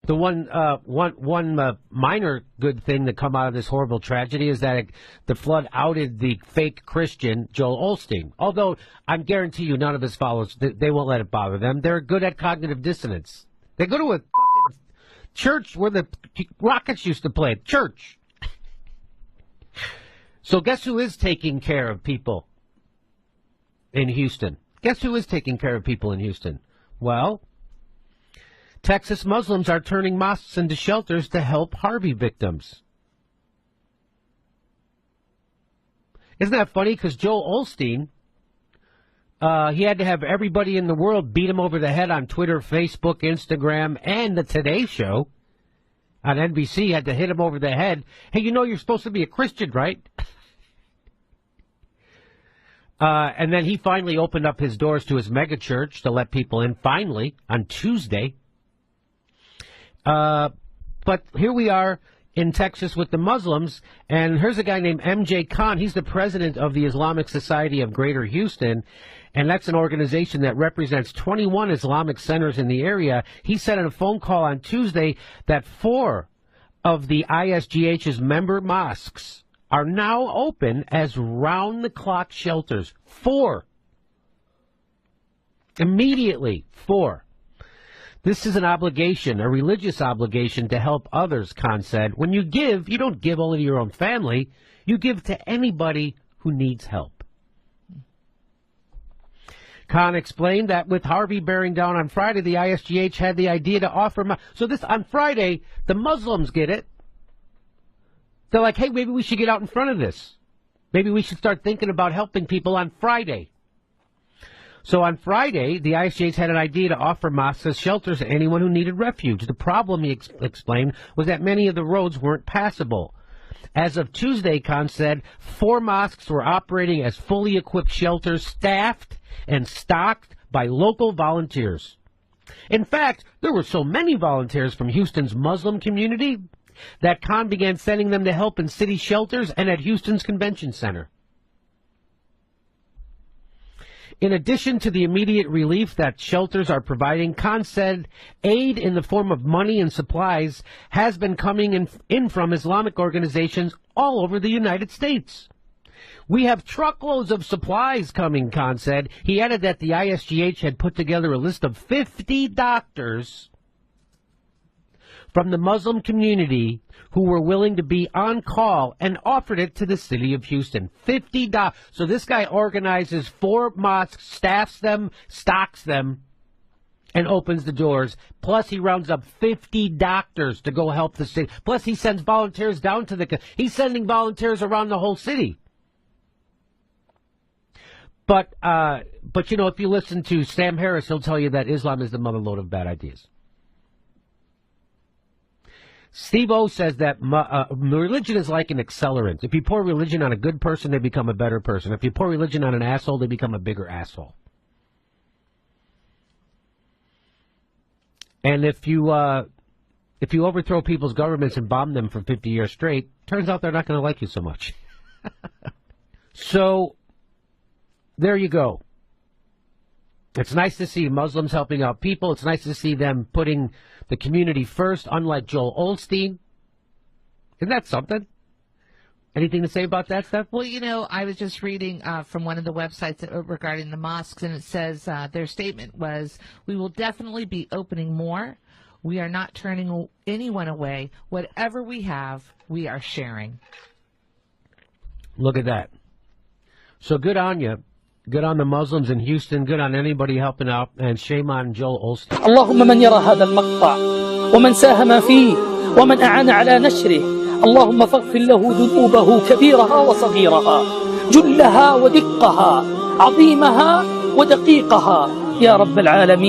The one minor good thing that come out of this horrible tragedy is that the flood outed the fake Christian Joel Osteen. Although I guarantee you, none of his followers, they won't let it bother them. They're good at cognitive dissonance. They go to a church where the Rockets used to play. Church. So guess who is taking care of people in Houston? Guess who is taking care of people in Houston? Well, Texas Muslims are turning mosques into shelters to help Harvey victims. Isn't that funny? Because Joel Osteen, he had to have everybody in the world beat him over the head on Twitter, Facebook, Instagram, and the Today Show on NBC had to hit him over the head. Hey, you know you're supposed to be a Christian, right? And then he finally opened up his doors to his mega church to let people in, finally, on Tuesday. But here we are in Texas with the Muslims, and here's a guy named M.J. Khan. He's the president of the Islamic Society of Greater Houston, and that's an organization that represents 21 Islamic centers in the area. He said in a phone call on Tuesday that 4 of the ISGH's member mosques are now open as round-the-clock shelters. 4. Immediately, 4. This is an obligation, a religious obligation to help others, Khan said. When you give, you don't give only to your own family. You give to anybody who needs help. Khan explained that with Harvey bearing down on Friday, the ISGH had the idea to offer... So this, on Friday, the Muslims get it. They're like, hey, maybe we should get out in front of this. Maybe we should start thinking about helping people on Friday. So on Friday, the ISGH had an idea to offer mosques as shelters to anyone who needed refuge. The problem, he explained, was that many of the roads weren't passable. As of Tuesday, Khan said, 4 mosques were operating as fully equipped shelters, staffed and stocked by local volunteers. In fact, there were so many volunteers from Houston's Muslim community that Khan began sending them to help in city shelters and at Houston's Convention Center. In addition to the immediate relief that shelters are providing, Khan said aid in the form of money and supplies has been coming in from Islamic organizations all over the United States. We have truckloads of supplies coming, Khan said. He added that the ISGH had put together a list of 50 doctors from the Muslim community who were willing to be on call and offered it to the city of Houston. 50 doctors. So this guy organizes 4 mosques, staffs them, stocks them, and opens the doors. Plus he rounds up 50 doctors to go help the city. Plus he sends volunteers down to the... He's sending volunteers around the whole city. But you know, if you listen to Sam Harris, he'll tell you that Islam is the motherlode of bad ideas. Steve O says that religion is like an accelerant. If you pour religion on a good person, they become a better person. If you pour religion on an asshole, they become a bigger asshole. And if you overthrow people's governments and bomb them for 50 years straight, turns out they're not going to like you so much. So, there you go. It's nice to see Muslims helping out people. It's nice to see them putting the community first, unlike Joel Osteen. Isn't that something? Anything to say about that, Steph? Well, you know, I was just reading from one of the websites regarding the mosques, and it says their statement was, we will definitely be opening more. We are not turning anyone away. Whatever we have, we are sharing. Look at that. So good on you. Good on the Muslims in Houston. Good on anybody helping out. And shame on Joel Osteen. اللهم من يرى هذا المقطع ومن ساهم فيه ومن أعان على نشره اللهم فاغفر له ذنوبه كبيرها وصغيرها جلها ودقها عظيمها ودقيقها يا رب العالمين.